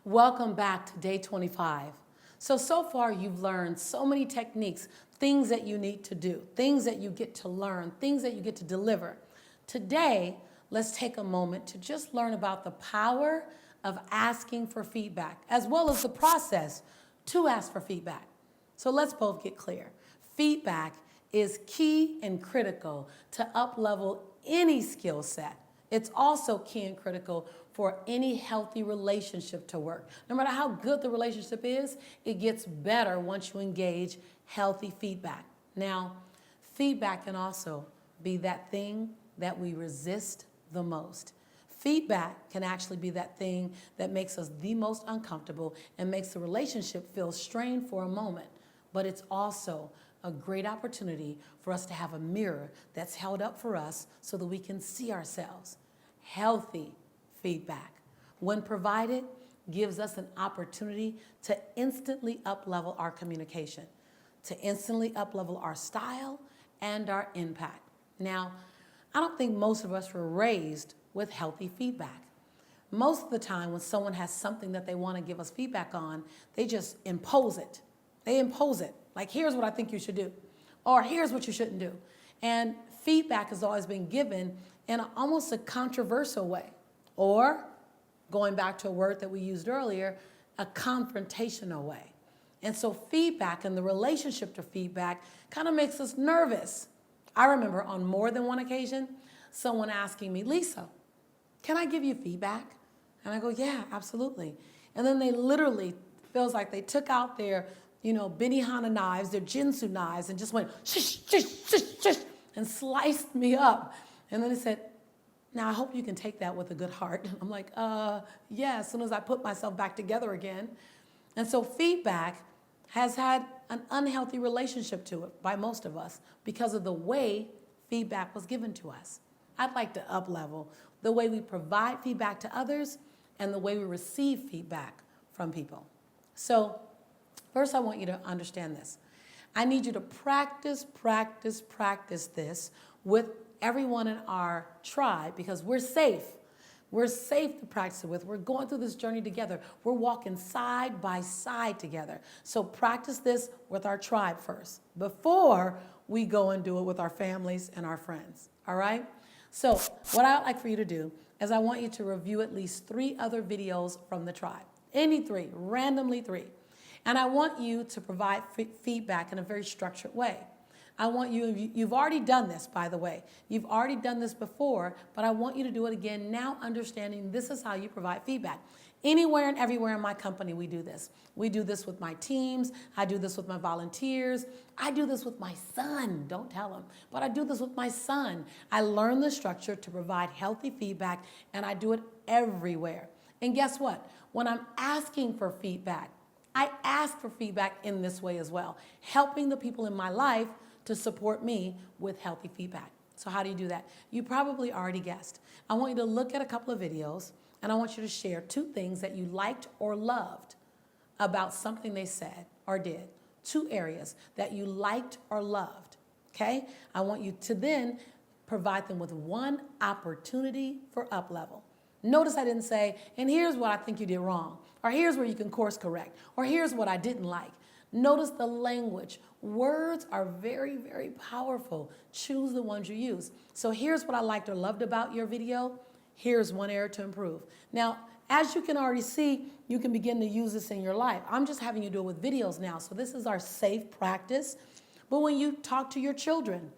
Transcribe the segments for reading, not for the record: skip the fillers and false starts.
Welcome back to day 25. So far you've learned so many techniques, things that you need to do, things that you get to learn, things that you get to deliver. Today, let's take a moment to just learn about the power of asking for feedback, as well as the process to ask for feedback. So let's both get clear. Feedback is key and critical to up-level any skill set. It's also key and critical for any healthy relationship to work. No matter how good the relationship is, it gets better once you engage healthy feedback. Now, feedback can also be that thing that we resist the most. Feedback can actually be that thing that makes us the most uncomfortable and makes the relationship feel strained for a moment. But it's also a great opportunity for us to have a mirror that's held up for us so that we can see ourselves. Healthy feedback, when provided, gives us an opportunity to instantly up-level our communication, to instantly up-level our style and our impact. Now, I don't think most of us were raised with healthy feedback. Most of the time when someone has something that they want to give us feedback on, they just impose it. They impose it. Like, here's what I think you should do, or here's what you shouldn't do. And feedback has always been given in almost a controversial way, or, going back to a word that we used earlier, a confrontational way. And so feedback and the relationship to feedback kind of makes us nervous. I remember on more than one occasion, someone asking me, Lisa, can I give you feedback? And I go, yeah, absolutely. And then they literally, feels like they took out their, Benihana knives, their Jinsu knives, and just went, shush, shush, shush, shush, and sliced me up. And then they said, now I hope you can take that with a good heart. I'm like, yeah, as soon as I put myself back together again. And so feedback has had an unhealthy relationship to it by most of us because of the way feedback was given to us. I'd like to up-level the way we provide feedback to others and the way we receive feedback from people. So first I want you to understand this. I need you to practice this with everyone in our tribe because we're safe. We're safe to practice it with. We're going through this journey together. We're walking side by side together. So practice this with our tribe first before we go and do it with our families and our friends, all right? So what I'd like for you to do is I want you to review at least 3 other videos from the tribe. Any 3, randomly 3. And I want you to provide feedback in a very structured way. I want you've already done this, by the way. You've already done this before, but I want you to do it again now, understanding this is how you provide feedback. Anywhere and everywhere in my company, we do this. We do this with my teams. I do this with my volunteers. I do this with my son. Don't tell him, but I do this with my son. I learn the structure to provide healthy feedback, and I do it everywhere. And guess what? When I'm asking for feedback, I ask for feedback in this way as well, helping the people in my life to support me with healthy feedback. So how do you do that? You probably already guessed. I want you to look at a couple of videos, and I want you to share 2 things that you liked or loved about something they said or did. 2 areas that you liked or loved, okay? I want you to then provide them with 1 opportunity for up-level. Notice I didn't say, and here's what I think you did wrong, or here's where you can course correct, or here's what I didn't like. Notice the language. Words are very, very powerful. Choose the ones you use. So here's what I liked or loved about your video. Here's 1 area to improve. Now, as you can already see, you can begin to use this in your life. I'm just having you do it with videos now. So this is our safe practice. But when you talk to your children,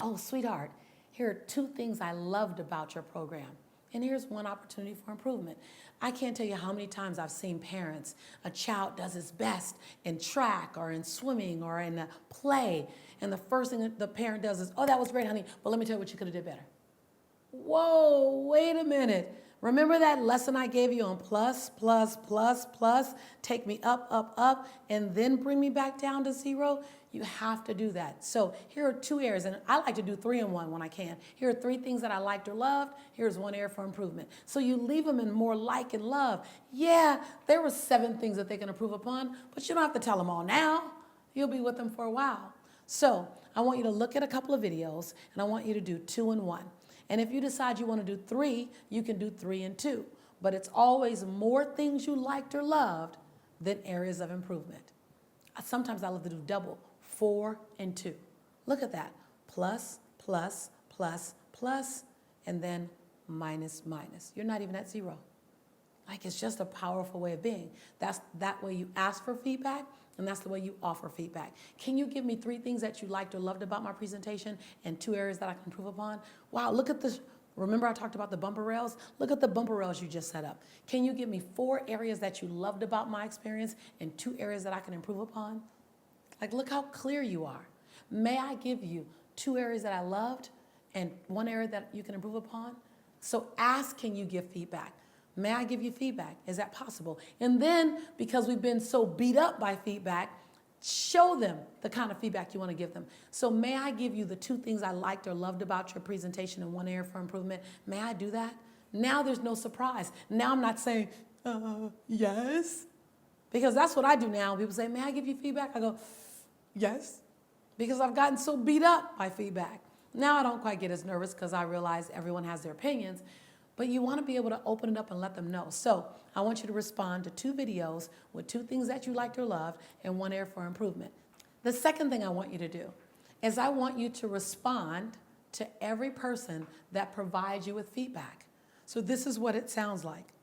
oh, sweetheart, here are 2 things I loved about your program. And here's 1 opportunity for improvement. I can't tell you how many times I've seen parents, a child does his best in track or in swimming or in a play, and the first thing that the parent does is, oh, that was great, honey, but let me tell you what you could have did better. Whoa, wait a minute. Remember that lesson I gave you on plus, take me up, and then bring me back down to 0? You have to do that. So here are 2 areas, and I like to do 3 in 1 when I can. Here are 3 things that I liked or loved. Here's 1 area for improvement. So you leave them in more like and love. Yeah, there were 7 things that they can improve upon, but you don't have to tell them all now. You'll be with them for a while. So I want you to look at a couple of videos, and I want you to do 2 in 1. And if you decide you want to do 3, you can do 3 and 2. but it's always more things you liked or loved than areas of improvement. Sometimes I love to do double, 4 and 2. Look at that. Plus, plus, plus, plus, and then minus, minus. You're not even at 0. Like, it's just a powerful way of being. That's that way you ask for feedback, and that's the way you offer feedback. Can you give me 3 things that you liked or loved about my presentation and 2 areas that I can improve upon? Wow, look at this. Remember I talked about the bumper rails? Look at the bumper rails you just set up. Can you give me 4 areas that you loved about my experience and 2 areas that I can improve upon? Like, look how clear you are. May I give you 2 areas that I loved and 1 area that you can improve upon? So ask, can you give feedback? May I give you feedback? Is that possible? And then, because we've been so beat up by feedback, show them the kind of feedback you want to give them. So may I give you the 2 things I liked or loved about your presentation and 1 area for improvement? May I do that? Now there's no surprise. Now I'm not saying, yes. Because that's what I do now. People say, may I give you feedback? I go, yes. Because I've gotten so beat up by feedback. Now I don't quite get as nervous because I realize everyone has their opinions. But you want to be able to open it up and let them know. So I want you to respond to 2 videos with 2 things that you liked or loved and 1 area for improvement. The second thing I want you to do is I want you to respond to every person that provides you with feedback. So this is what it sounds like.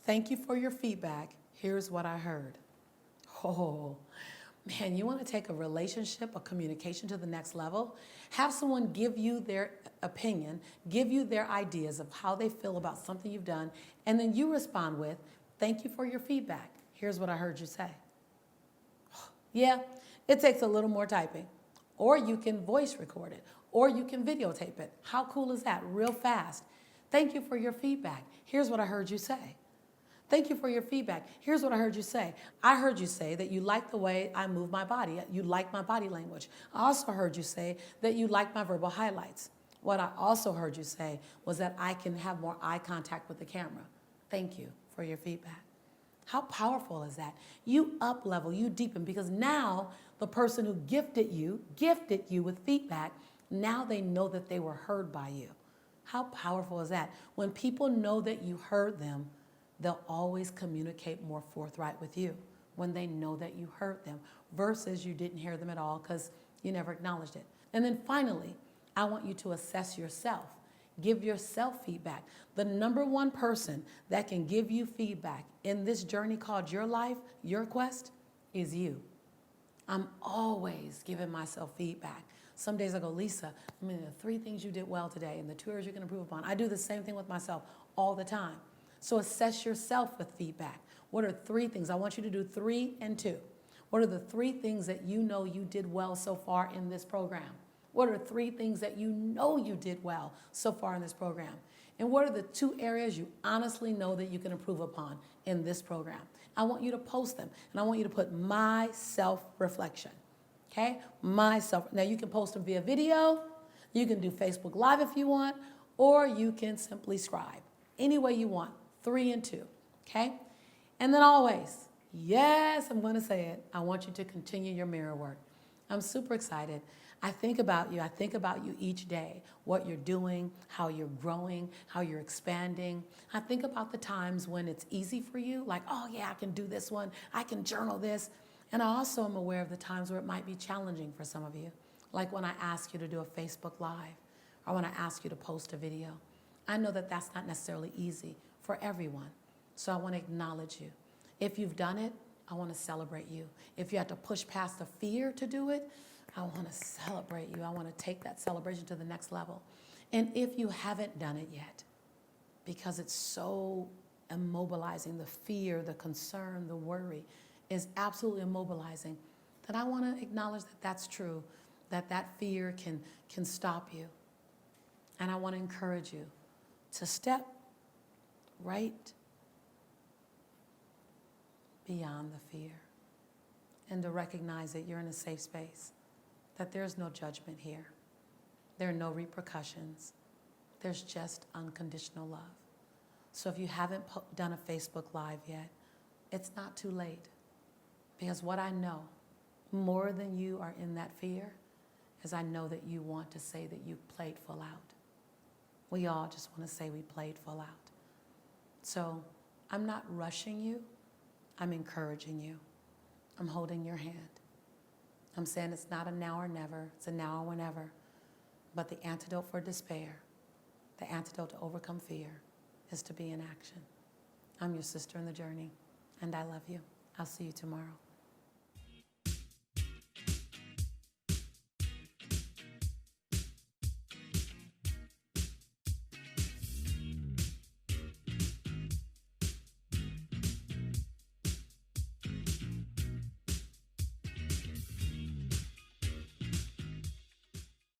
Thank you for your feedback. Here's what I heard. Oh, man, you want to take a relationship, a communication to the next level? Have someone give you their opinion, give you their ideas of how they feel about something you've done, and then you respond with, thank you for your feedback. Here's what I heard you say. Yeah, it takes a little more typing. Or you can voice record it, or you can videotape it. How cool is that? Real fast. Thank you for your feedback. Here's what I heard you say. Thank you for your feedback. Here's what I heard you say. I heard you say that you like the way I move my body. You like my body language. I also heard you say that you like my verbal highlights. What I also heard you say was that I can have more eye contact with the camera. Thank you for your feedback. How powerful is that? You up level, you deepen, because now the person who gifted you with feedback, now they know that they were heard by you. How powerful is that? When people know that you heard them, they'll always communicate more forthright with you when they know that you heard them versus you didn't hear them at all because you never acknowledged it. And then finally, I want you to assess yourself. Give yourself feedback. The number 1 person that can give you feedback in this journey called your life, your quest, is you. I'm always giving myself feedback. Some days I go, Lisa, the 3 things you did well today and the 2 areas you can improve upon. I do the same thing with myself all the time. So assess yourself with feedback. What are 3 things? I want you to do 3 and 2. What are the 3 things that you know you did well so far in this program? What are 3 things that you know you did well so far in this program? And what are the 2 areas you honestly know that you can improve upon in this program? I want you to post them, and I want you to put my self-reflection, okay? Myself. Now, you can post them via video, you can do Facebook Live if you want, or you can simply scribe. Any way you want, 3 and 2, okay? And then always, yes, I'm going to say it, I want you to continue your mirror work. I'm super excited. I think about you each day, what you're doing, how you're growing, how you're expanding. I think about the times when it's easy for you, like, oh yeah, I can do this one, I can journal this. And I also am aware of the times where it might be challenging for some of you, like when I ask you to do a Facebook Live, or when I ask you to post a video. I know that that's not necessarily easy for everyone, so I want to acknowledge you. If you've done it, I want to celebrate you. If you have to push past the fear to do it, I want to celebrate you. I want to take that celebration to the next level. And if you haven't done it yet, because it's so immobilizing, the fear, the concern, the worry is absolutely immobilizing, then I want to acknowledge that that's true, that that fear can stop you. And I want to encourage you to step right beyond the fear and to recognize that you're in a safe space, that there's no judgment here. There are no repercussions. There's just unconditional love. So if you haven't done a Facebook Live yet, it's not too late. Because what I know, more than you are in that fear, is I know that you want to say that you played full out. We all just want to say we played full out. So I'm not rushing you. I'm encouraging you. I'm holding your hand. I'm saying it's not a now or never, it's a now or whenever. But the antidote for despair, the antidote to overcome fear, is to be in action. I'm your sister in the journey, and I love you. I'll see you tomorrow.